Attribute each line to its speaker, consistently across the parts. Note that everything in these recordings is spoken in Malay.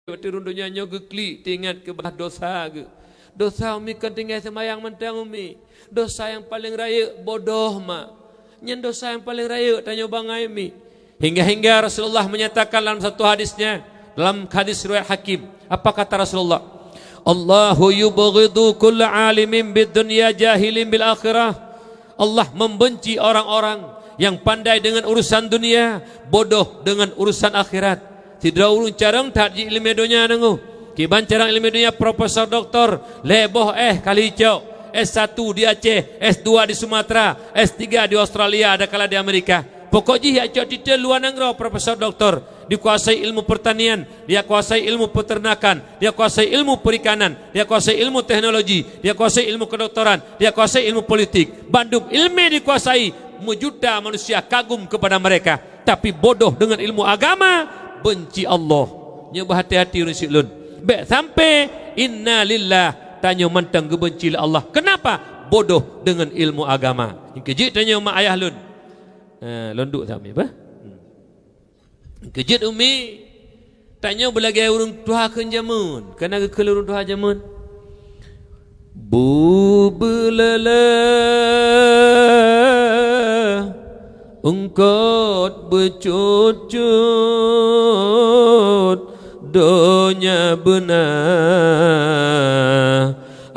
Speaker 1: turun dunia nyoga klik tingat ke bah dosa ke. Dosa umi kan tinggal semayang mentang umi. Dosa yang paling raya bodoh mak. Nyen dosa yang paling raya tanya bangai mi. Hingga Rasulullah menyatakan dalam satu hadisnya, dalam hadis riwayat Hakim, apa kata Rasulullah? Allahu yubghidu kull alimin bid dunya jahilin bil akhirah. Allah membenci orang-orang yang pandai dengan urusan dunia, bodoh dengan urusan akhirat. Tidak urung carang tak di ilmu dunia nangu. Kiban carang ilmu dunia profesor doktor leboh kali hijau. S1 di Aceh, S2 di Sumatera, S3 di Australia, ada kala di Amerika. Pokoknya ya cerita luar negeri profesor doktor, dikuasai ilmu pertanian, dia kuasai ilmu peternakan, dia kuasai ilmu perikanan, dia kuasai ilmu teknologi, dia kuasai ilmu kedokteran, dia kuasai ilmu politik. Bandung ilmu dikuasai, juta manusia kagum kepada mereka, tapi bodoh dengan ilmu agama, benci Allah. Nyoba hati-hati rusik lun. Baik sampai inna lillah tanya mentang kebenci Allah. Kenapa? Bodoh dengan ilmu agama. Kejit tanya mak ayah lun. Londuk tak umi apa? Kejit umi tanya belagai urung tuha keun jamun. Kena ke urung tuha jamun. Bu belala ungkot becucut donya benar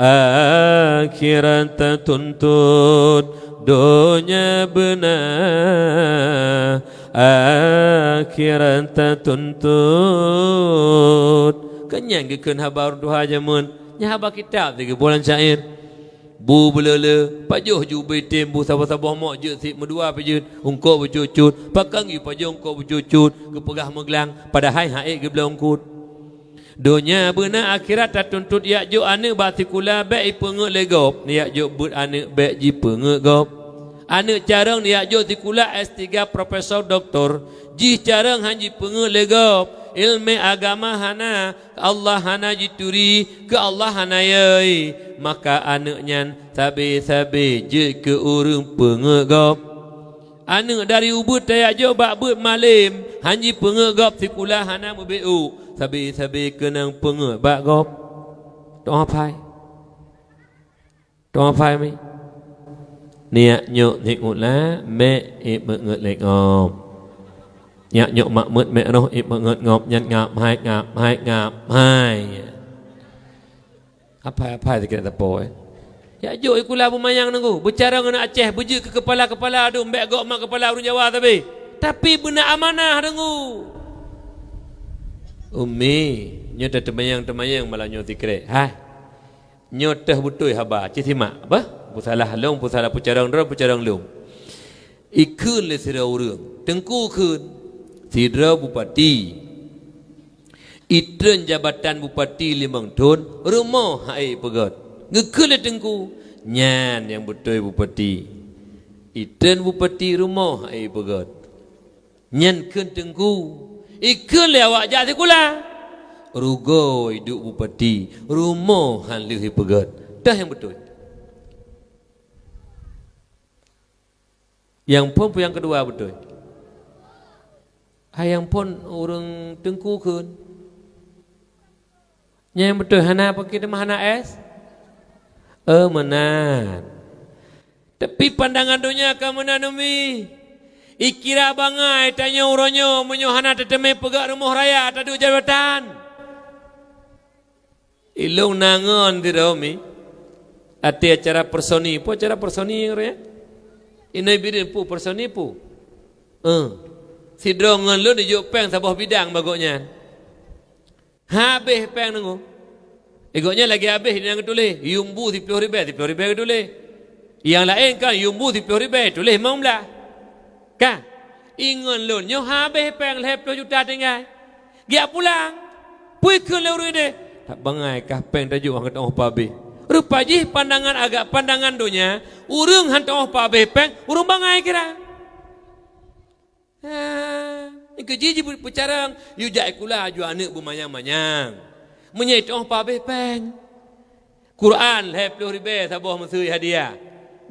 Speaker 1: akhirat tuntut donya benar akhirat tuntut kenyang keun habar duha jamun nya habar kitab tiga bulan syair bu belala pajuh ju betem bu sabah-sabah mak je sip medua pejut ungko bercucut pakang yu pajuh ungko bercucut kepegah meglang padahal haik ke belah ungkut dunia benar akhirat tak tuntut yak jo ane batikula baik pengek legop ni yak jo but ane baik ji pengek gop ane carang ni yak jo tikula S3 profesor doktor ji carang hanji pengek legop ilmu agama hana Allah hana jituri ke Allah hana yai maka anaknya sabi-sabi je ke urung pengegop anak dari ubud tayak jo bak but malim hanji pengegop sikula hana mebeu sabi-sabi kenang pengeg bak gop doa pai mi niat nyok nikutlah me mengeg lek ngop nhạc nhộn mạ mượn mẹ nó ít mọi ngợt ngọc nhặt ngạp hai apa itu kita poe ya jo ikula bumayang nunggu bicara dengan Aceh buju ke kepala aduh mbak gok mak kepala urun Jawa tapi benar amanah nunggu umi nyota temayang malah nyoti kre hai nyota butoi haba cithima apa pusalah long pusalah pucarang long ikun le sira urang tengku kun Sidra Bupati Itren jabatan Bupati Limang Tun rumah hai pegat ngekele tengku nyan yang betul Bupati Itren Bupati rumah hai pegat nyan ken tengku ikun lewat jati kula rugo hidup Bupati rumah han lihi pegat dah yang betul yang pun yang kedua betul hayang pun orang tengku kun yang betul hana pakai nama hana es menan tapi pandangan dunia kamu nanumi ikira bangai tanya uronyo menyohana teteme pegak rumah raya tadu jabatan ilung nangon di romi ati acara personi ya ini birin pu personi pu sidrong lu di juk peng sabah bidang bagoknya habis peng nunggu egoknya lagi habis yang tulis yumbu 10 ribu tulis yang lain kan yumbu 10 ribu tulis mamlah kan ingon lu nyo habis peng 10 juta tinggal dia pulang pui ke leu de tak bangai kah peng tajuk hang tong pabe rupaji pandangan dunia urang han tong pabe peng urang bangai kira Kejiji bercarang yu jai kula ju anak bumayang-mayang menyai toh pabe peng Quran 10 ribu sabah mesui hadiah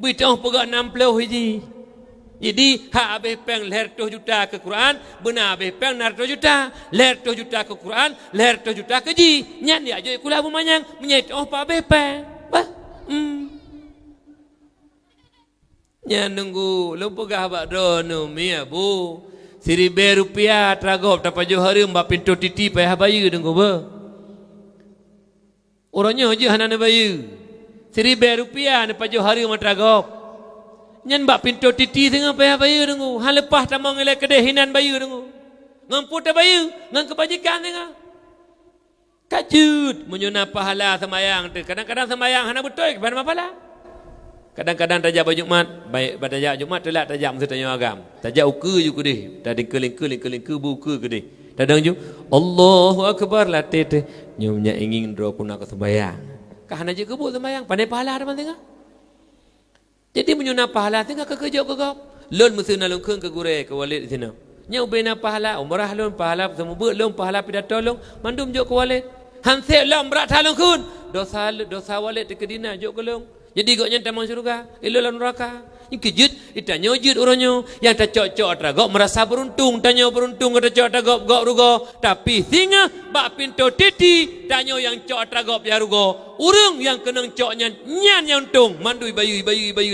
Speaker 1: bui toh pegak 60 hiji Jadi hak habis peng leher 2 juta ke Quran, benar habis peng nar 2 juta, leher 2 juta ke Quran, leher 2 juta ke ji. Nyan dia aja kula bumanyang, menyait oh pa habis peng. Bah. Nyan nunggu lumpugah bak dono mi abu. Rp1,000 tragop dapat johari mbak pintu titi payah bayu nunggu ba. Orangnya aja hanana bayu. Rp1,000 dapat johari mbak tragop. Nyan bak pintu titi tengah payah bayu nunggu. Hal lepas tamang elek kedeh hinan bayu nunggu. Ngampu ta bayu, ngang kebajikan tengah. Kajut menyuna pahala semayang tu. Kadang-kadang semayang hana betul kepada pahala. Kadang-kadang tajak baju Jumat, baik pada tajak Jumat tu lah tajak mesti tanya agam. Tajak ukur je kudih. Tadi keling-keling buku kudih. Tadang ju Allahu akbar latih tu. Nyumnya ingin dro kuna ke sembayang. Kahana je kebut sembayang, pandai pahala ada tengah. Jadi menyuna pahala tengah ke kerja ke gap. Lon mesti nalung ke gure ke walid di sini. Nyau bina pahala umrah lon pahala semua ber lon pahala pidat tolong mandum jok ke walid. Hansel lom berat halung kun. Dosa walid ke dina jok ke long. Jadi gak nyantai masuk surga, ilulah neraka. Yang kejut, ditanya jut orangnya. Yang tak cocok teragok merasa beruntung, tanya beruntung kata cocok teragok gak rugo. Tapi singa bak pintu titi, tanya yang cocok teragok ya rugo. Urang yang kenang cocoknya nyan yang untung, mandui bayu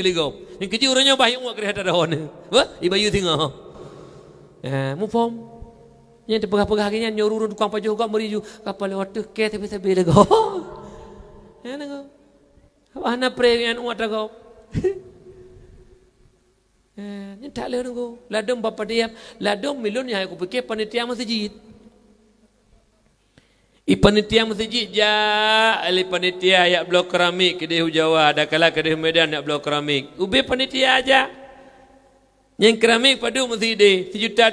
Speaker 1: ligop. Yang kejut orangnya baik ngak kereta dahon. Wah, bayu singa. Mu faham? Yang terpegah-pegah gini nyuruh tukang pajuh gak meriju kapal lewat tu ke tepi-tepi lego. Ya lego. Ana preyan uat agau. Ni tak leh nunggu. Ladom bapa dia, ladom milon yang aku fikir panitia masjid. Panitia masjid ja, ali panitia ya blok keramik kedai Jawa, ada kala kedai Medan ya blok keramik. Ubi panitia aja. Yang keramik padu masjid de 1,2 juta.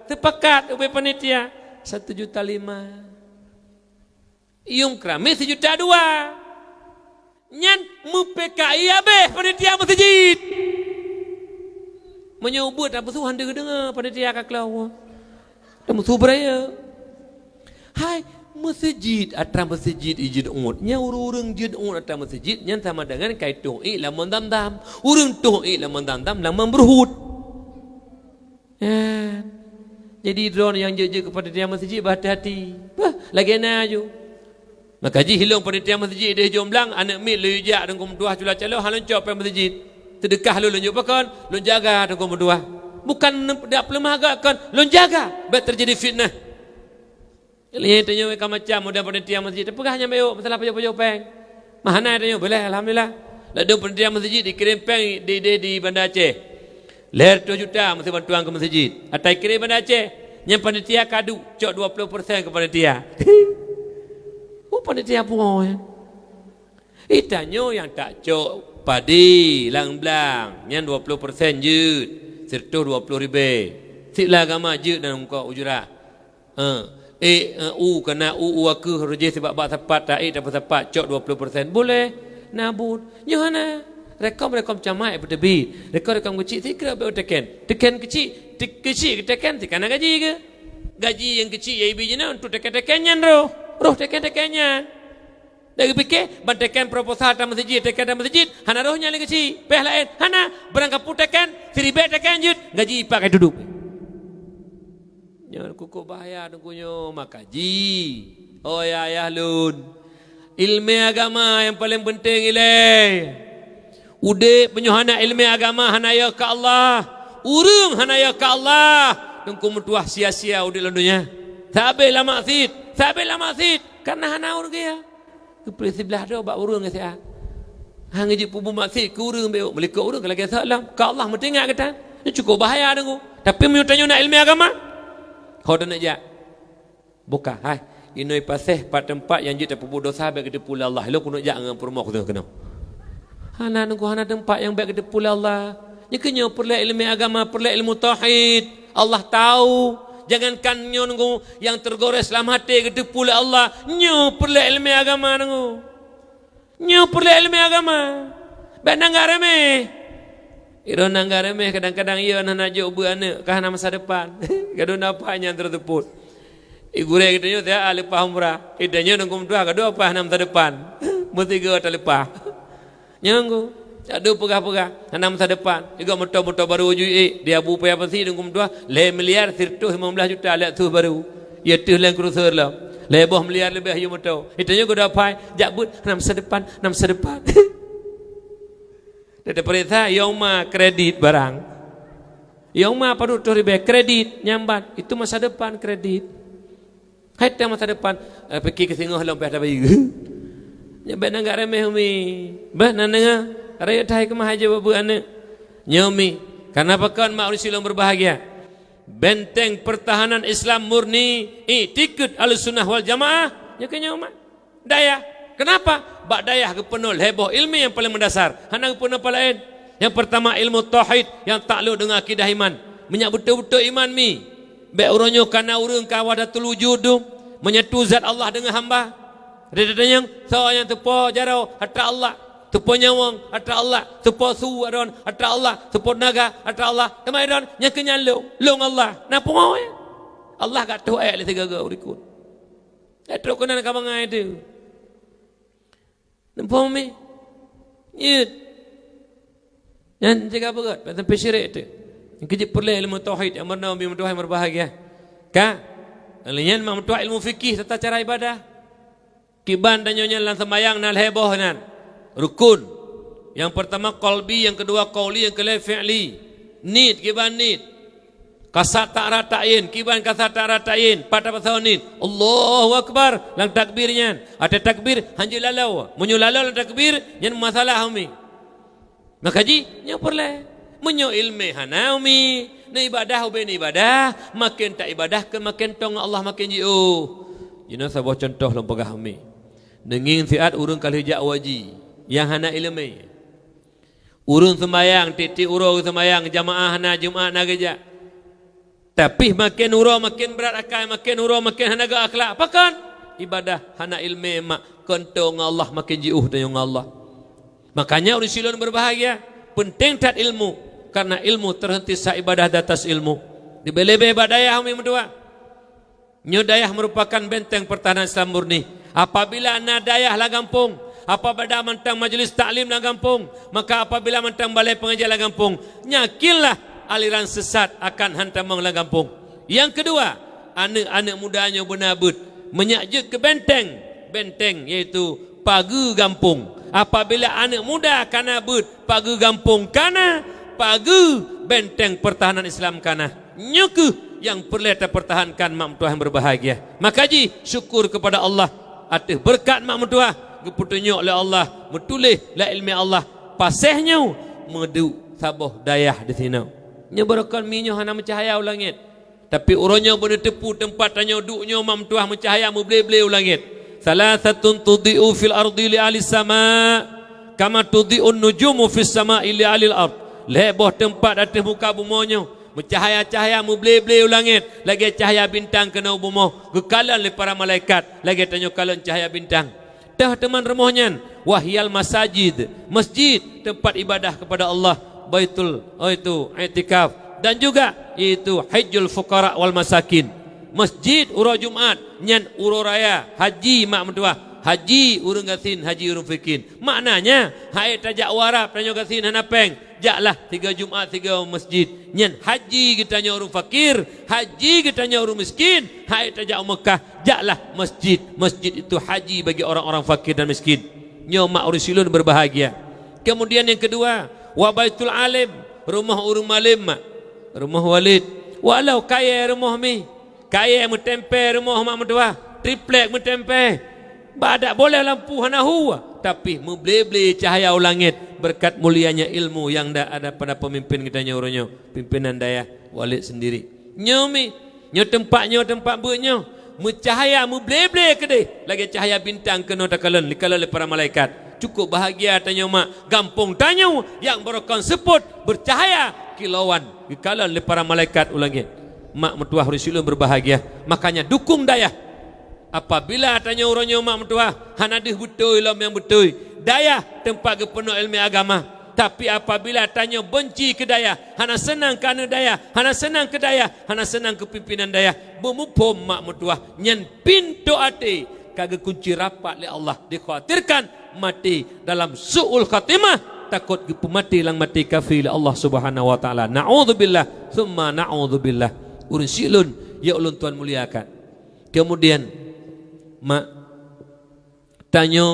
Speaker 1: Sepakat ubi panitia 1,5 juta. Yung keramik 1,2 juta. Nyan MPKI habis panitia masjid. Menyebut apa tu handa dengar panitia kaklau. Dan musuh beraya. Hai masjid atra masjid ijid ungut. Nya urang jid ungut atra masjid nyan sama dengan kaitung lamun dam-dam. Urang tuh lamun dam-dam lamun berhut. Ya. Jadi drone yang je kepada panitia masjid berhati-hati. Lagi na aju. Maka ji hilang panitia masjid dia jomblang anak mil lujak dan kumduah cula calo halon cop masjid. Sedekah lu lunjuk pakan, lu jaga dan kumduah. Bukan dak pelemahagakan, lu jaga biar terjadi fitnah. Lihat tanya mereka macam mudah panitia masjid. Pegahnya bayu masalah pajak-pajak peng. Mahana tanya boleh alhamdulillah. Lalu panitia masjid dikirim peng di Bandar Aceh. Leher 2 juta mesti bantuan ke masjid. Atau kirim Bandar Aceh. Yang panitia kadu cok 20% ke panitia. Panitia puan. Itanyo yang tak cok padi lang blang yang 20% jut serta 20,000. Sila agama jut dan muka ujurah. Kena aku rejeh sebab bak tepat tak dapat tepat cok 20%. Boleh nabut. Johana rekom camai bertebi. Rekom kecil sikra be teken. Teken kecil teken tekan gaji ke? Gaji yang kecil ya ibijina untuk teken-tekennya roh teken-tekennya. Dari fikir bantekan proposal dalam masjid, tekan dalam masjid, hana rohnya lagi kecil. Peh lain, hana berangkat tekan, seribet tekan jut, gaji pakai duduk. Jangan kuku bahaya tunggunya makaji. Oh ya lun. Ilmu agama yang paling penting ilai. Ude penyuhana ilmu agama hana ya ke Allah. Urung hana ya ke Allah. Tunggu mutuah sia-sia ude landunya. Sabe la maksud. Karena hana urung dia. Kepala sebelah dia bak urung ke saya. Hang je pubu maksud ke urung be melika urung kalau kita salam. Ke Allah mesti ingat kata. Ini cukup bahaya tunggu. Tapi menyutanya nak ilmu agama. Kau dah nak jak. Buka. Hai. Inoi paseh pat tempat yang jita pubu dosa baik ke pula Allah. Lo kuno jak dengan permok tu kena. Hana nunggu hana tempat yang baik ke pula Allah. Nyekenya perlu ilmu agama, perlu ilmu tauhid. Allah tahu. Jangankan nyo nunggu yang tergores dalam hati ke pula Allah. Nyo perlu ilmu agama nunggu. Nyo perlu ilmu agama. Baik nanggar remeh. Iro nanggar remeh kadang-kadang ia nak jauh buana kahana masa depan. Gaduh napanya terteput. Igure kita nyo dia lepas umrah. Idanya nunggu dua gaduh apa masa depan. Mesti ke lepas. Nyanggu. Ada pegah-pegah hana masa depan juga motor-motor baru UUE dia bu pay apa sih dengan tua le miliar sirtuh 15 juta lihat tu baru ya tu lang cruiser lah le boh miliar lebih ayu motor itu juga dah pai jabut hana masa depan Dada perintah yauma kredit barang yauma padu tu ribe kredit nyambat itu masa depan kredit hai masa depan pergi ke singoh lompat ada bayi nyambat enggak remeh umi bah nana raya thai ke mahaja babu anak nyomi karena pakan mak silong berbahagia benteng pertahanan Islam murni tikut al-sunnah wal jamaah nyakanya umat daya kenapa bak daya ke penuh heboh ilmi yang paling mendasar hana ke penuh lain yang pertama ilmu tauhid yang takluk dengan akidah iman menyak betul-betul iman mi be uronyo kana urang ka wahdatul wujud menyatu zat Allah dengan hamba dadanya so yang tepo jarau hatta Allah tupo nyawang atra Allah tupo su adon atra Allah tupo naga atra Allah temai adon nya kenyalo long Allah napa mau Allah kat tu ayat le tiga urikun atro kunan ka mangai tu nampo mi yut yan jaga berat pasal pesyirik tu kejip perle ilmu tauhid yang bernaum bi Tuhan berbahagia ka alian mam tu ilmu fikih tata cara ibadah kiban dan nyonya lan sembayang nal heboh nan rukun yang pertama qalbi yang kedua qauli yang kelima fi'li nid kiban nid kasat tak ratain kiban kasat tak ratain pada pasal nid Allahu akbar lang takbirnya ada takbir hanji lalau munyo lalau lang takbir yang masalah umi maka ji nya perle munyo ilmi hana umi na ibadah ube ni ibadah makin tak ibadah ke makin tong Allah makin ji ini sebuah contoh lempagah umi nenging siat urang kali jak waji yang hana ilmu urun sembayang titik urang sembayang jamaah hana Jumaat na geja tapi makin urang makin berat akal makin urang makin hana ga akhlak pakan ibadah hana ilmu mak kentong Allah makin jiuh dengan Allah makanya urang silon berbahagia penting tat ilmu karena ilmu terhenti sa ibadah di atas ilmu dibelebe badayah umi mendua nyodayah merupakan benteng pertahanan Islam murni apabila ana dayah la gampung apabila mentang majlis taklim lang kampung maka apabila mentang balai pengajian lang kampung nyakinlah aliran sesat akan hantamang lang kampung yang kedua anak-anak mudanya benabut menyakjut ke benteng iaitu pagu kampung apabila anak muda kana but pagu kampung kana pagu benteng pertahanan Islam kana nyukuh yang perlu kita pertahankan mak mentua yang berbahagia maka ji syukur kepada Allah atas berkat mak mentua geputunyok oleh Allah metulih la ilmi Allah pasehnya medu saboh dayah di sini nya barakan minyo hana mencahaya langit tapi uronyo boleh tepu tempat tanya duknya mam tuah mencahaya meble-ble langit salasatun tudhi'u fil ardi li ahli sama kama tudhi'un nujumu fis sama'i li ahli al-ard leboh tempat atas muka bumonyo mencahaya-cahaya meble-ble langit lagi cahaya bintang kena bumoh gekalan le para malaikat lagi tanya kalan cahaya bintang dah teman remohnya wahyal masajid masjid tempat ibadah kepada Allah baitul itu i'tikaf dan juga itu hajjul fuqara wal masakin masjid uro Jumat nyan uro raya haji mak mentua haji urang gasin haji urang fikin maknanya hai tajak warap tanyo gasin hanapeng jaklah 3 Jumat 3 masjid nyan haji kita nya urang fakir haji kita nya urang miskin hai tajak Mekah jaklah masjid itu haji bagi orang-orang fakir dan miskin nyo mak ursilun berbahagia kemudian yang kedua wa baitul alim rumah urang malim mak rumah walid walau kaya rumah mi kaya metempe rumah mak mentua triplek metempe badak boleh lampu hana huwa tapi meble-ble cahaya langit berkat mulianya ilmu yang ada pada pemimpin kita nyoronyo pimpinan daya walid sendiri nyomi nyo tempat bunyo mencahaya meble-ble kedai lagi cahaya bintang kena takalan likala para malaikat cukup bahagia tanya mak gampung tanya yang berokon seput bercahaya kilauan likala para malaikat ulangit mak mentua Rasulullah berbahagia makanya dukung daya apabila tanya orangnya mak mentua hanadih betul ilmu yang betul daya tempat penuh ilmu agama tapi apabila tanya benci ke daya hana senang kerana daya hana senang ke daya hana senang ke pimpinan daya memupum mak mentua nyen pintu ati kagak kunci rapat oleh Allah dikhawatirkan mati dalam su'ul khatimah takut mati lang mati kafir Allah Subhanahu wa taala. Na'udzubillah, thumma na'udzubillah. Urun silun ya ulun tuan muliakan. Kemudian mak tanyo